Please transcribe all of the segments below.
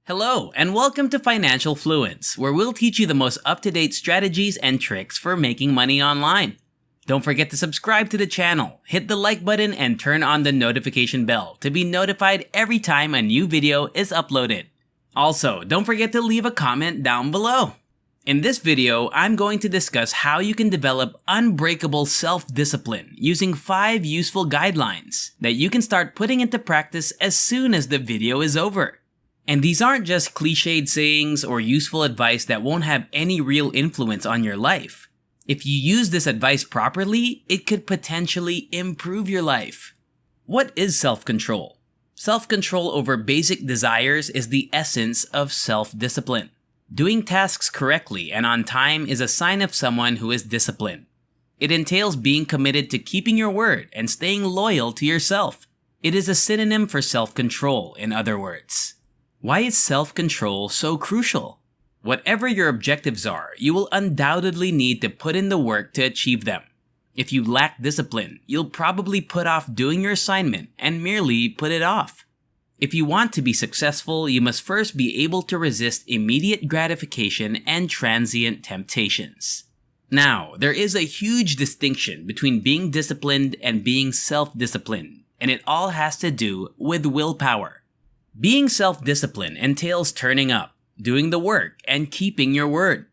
Hello, and welcome to Financial Fluence, where we'll teach you the most up-to-date strategies and tricks for making money online. Don't forget to subscribe to the channel, hit the like button, and turn on the notification bell to be notified every time a new video is uploaded. Also, don't forget to leave a comment down below. In this video, I'm going to discuss how you can develop unbreakable self-discipline using 5 useful guidelines that you can start putting into practice as soon as the video is over. And these aren't just cliched sayings or useful advice that won't have any real influence on your life. If you use this advice properly, it could potentially improve your life. What is self-control? Self-control over basic desires is the essence of self-discipline. Doing tasks correctly and on time is a sign of someone who is disciplined. It entails being committed to keeping your word and staying loyal to yourself. It is a synonym for self-control, in other words. Why is self-control so crucial? Whatever your objectives are, you will undoubtedly need to put in the work to achieve them. If you lack discipline, you'll probably put off doing your assignment and merely put it off. If you want to be successful, you must first be able to resist immediate gratification and transient temptations. Now, there is a huge distinction between being disciplined and being self-disciplined, and it all has to do with willpower. Being self-disciplined entails turning up, doing the work, and keeping your word.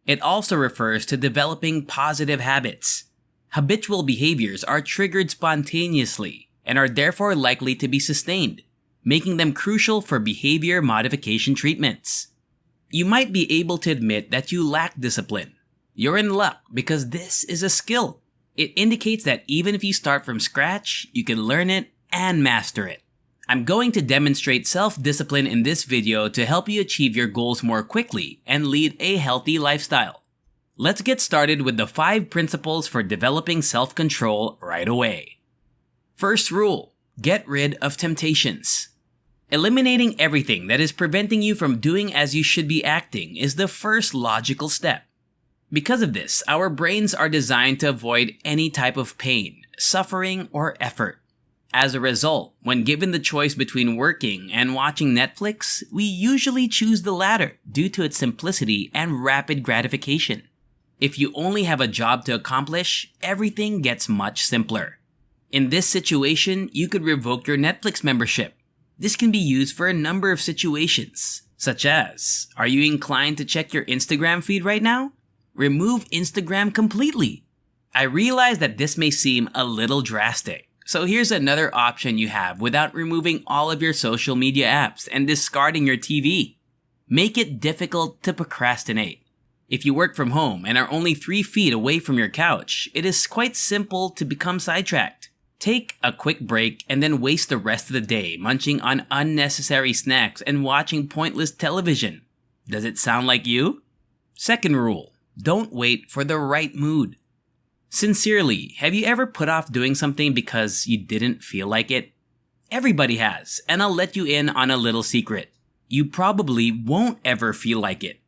It also refers to developing positive habits. Habitual behaviors are triggered spontaneously and are therefore likely to be sustained, making them crucial for behavior modification treatments. You might be able to admit that you lack discipline. You're in luck because this is a skill. It indicates that even if you start from scratch, you can learn it and master it. I'm going to demonstrate self-discipline in this video to help you achieve your goals more quickly and lead a healthy lifestyle. Let's get started with the 5 principles for developing self-control right away. First rule, get rid of temptations. Eliminating everything that is preventing you from doing as you should be acting is the first logical step. Because of this, our brains are designed to avoid any type of pain, suffering, or effort. As a result, when given the choice between working and watching Netflix, we usually choose the latter due to its simplicity and rapid gratification. If you only have a job to accomplish, everything gets much simpler. In this situation, you could revoke your Netflix membership. This can be used for a number of situations, such as, are you inclined to check your Instagram feed right now? Remove Instagram completely. I realize that this may seem a little drastic. So here's another option you have without removing all of your social media apps and discarding your TV. Make it difficult to procrastinate. If you work from home and are only 3 feet away from your couch, it is quite simple to become sidetracked. Take a quick break and then waste the rest of the day munching on unnecessary snacks and watching pointless television. Does it sound like you? Second rule, don't wait for the right mood. Sincerely, have you ever put off doing something because you didn't feel like it? Everybody has, and I'll let you in on a little secret. You probably won't ever feel like it.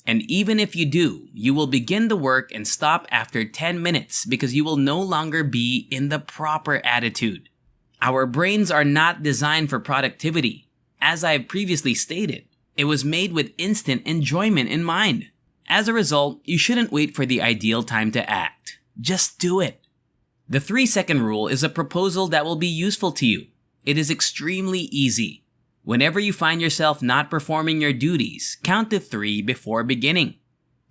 And even if you do, you will begin the work and stop after 10 minutes because you will no longer be in the proper attitude. Our brains are not designed for productivity. As I have previously stated, it was made with instant enjoyment in mind. As a result, you shouldn't wait for the ideal time to act. Just do it. The 3-second rule is a proposal that will be useful to you. It is extremely easy. Whenever you find yourself not performing your duties, count to 3 before beginning.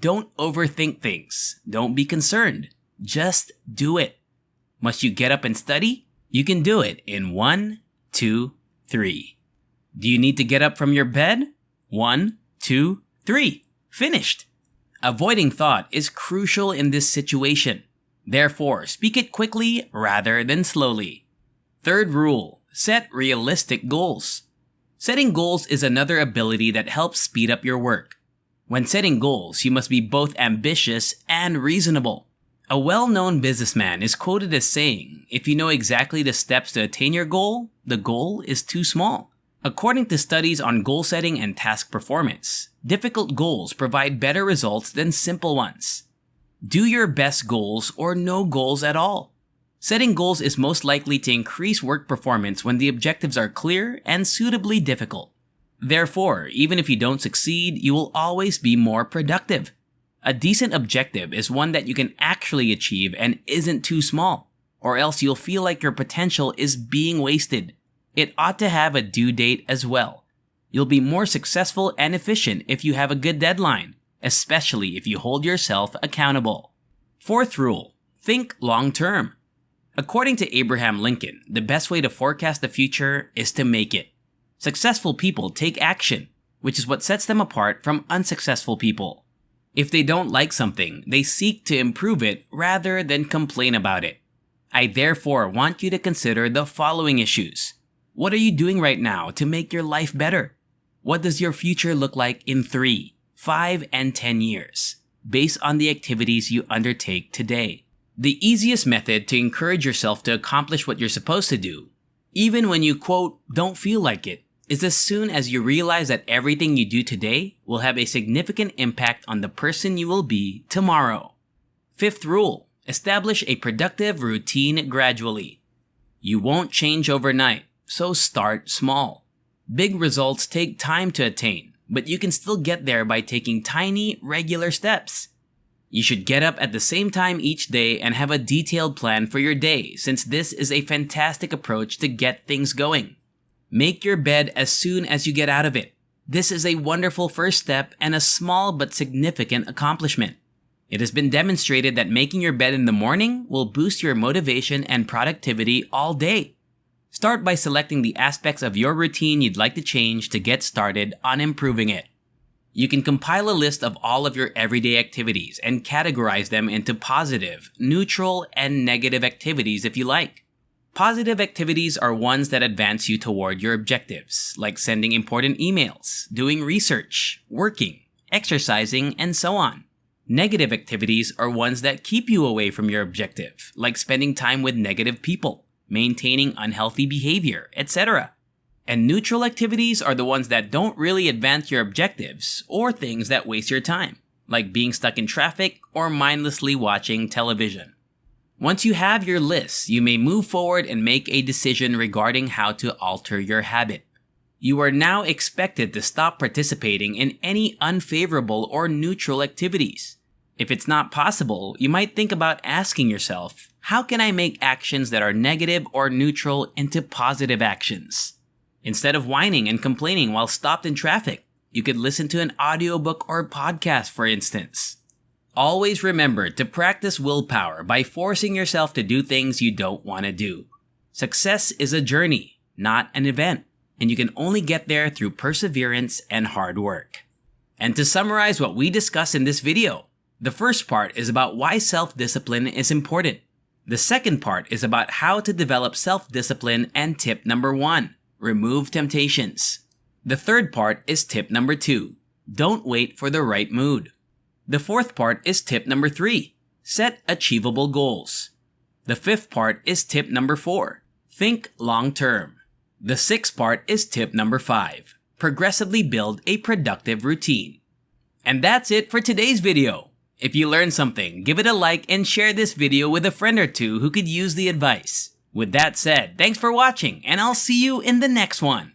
Don't overthink things. Don't be concerned. Just do it. Must you get up and study? You can do it in 1, 2, 3. Do you need to get up from your bed? 1, 2, 3. Finished. Avoiding thought is crucial in this situation. Therefore, speak it quickly rather than slowly. Third rule, set realistic goals. Setting goals is another ability that helps speed up your work. When setting goals, you must be both ambitious and reasonable. A well-known businessman is quoted as saying, if you know exactly the steps to attain your goal, the goal is too small. According to studies on goal setting and task performance, difficult goals provide better results than simple ones. Do your best goals or no goals at all. Setting goals is most likely to increase work performance when the objectives are clear and suitably difficult. Therefore, even if you don't succeed, you will always be more productive. A decent objective is one that you can actually achieve and isn't too small, or else you'll feel like your potential is being wasted. It ought to have a due date as well. You'll be more successful and efficient if you have a good deadline, especially if you hold yourself accountable. Fourth rule, think long term. According to Abraham Lincoln, the best way to forecast the future is to make it. Successful people take action, which is what sets them apart from unsuccessful people. If they don't like something, they seek to improve it rather than complain about it. I therefore want you to consider the following issues. What are you doing right now to make your life better? What does your future look like in 3, 5, and 10 years, based on the activities you undertake today? The easiest method to encourage yourself to accomplish what you're supposed to do, even when you, quote, don't feel like it, is as soon as you realize that everything you do today will have a significant impact on the person you will be tomorrow. Fifth rule, establish a productive routine gradually. You won't change overnight, so start small. Big results take time to attain, but you can still get there by taking tiny, regular steps. You should get up at the same time each day and have a detailed plan for your day, since this is a fantastic approach to get things going. Make your bed as soon as you get out of it. This is a wonderful first step and a small but significant accomplishment. It has been demonstrated that making your bed in the morning will boost your motivation and productivity all day. Start by selecting the aspects of your routine you'd like to change to get started on improving it. You can compile a list of all of your everyday activities and categorize them into positive, neutral, and negative activities if you like. Positive activities are ones that advance you toward your objectives, like sending important emails, doing research, working, exercising, and so on. Negative activities are ones that keep you away from your objective, like spending time with negative people, maintaining unhealthy behavior, etc. And neutral activities are the ones that don't really advance your objectives or things that waste your time, like being stuck in traffic or mindlessly watching television. Once you have your list, you may move forward and make a decision regarding how to alter your habit. You are now expected to stop participating in any unfavorable or neutral activities. If it's not possible, you might think about asking yourself, how can I make actions that are negative or neutral into positive actions? Instead of whining and complaining while stopped in traffic, you could listen to an audiobook or podcast, for instance. Always remember to practice willpower by forcing yourself to do things you don't want to do. Success is a journey, not an event, and you can only get there through perseverance and hard work. And to summarize what we discussed in this video, the first part is about why self-discipline is important. The second part is about how to develop self-discipline and tip number 1, remove temptations. The third part is tip number 2, don't wait for the right mood. The fourth part is tip number 3, set achievable goals. The fifth part is tip number 4, think long term. The sixth part is tip number 5, progressively build a productive routine. And that's it for today's video. If you learned something, give it a like and share this video with a friend or two who could use the advice. With that said, thanks for watching and I'll see you in the next one.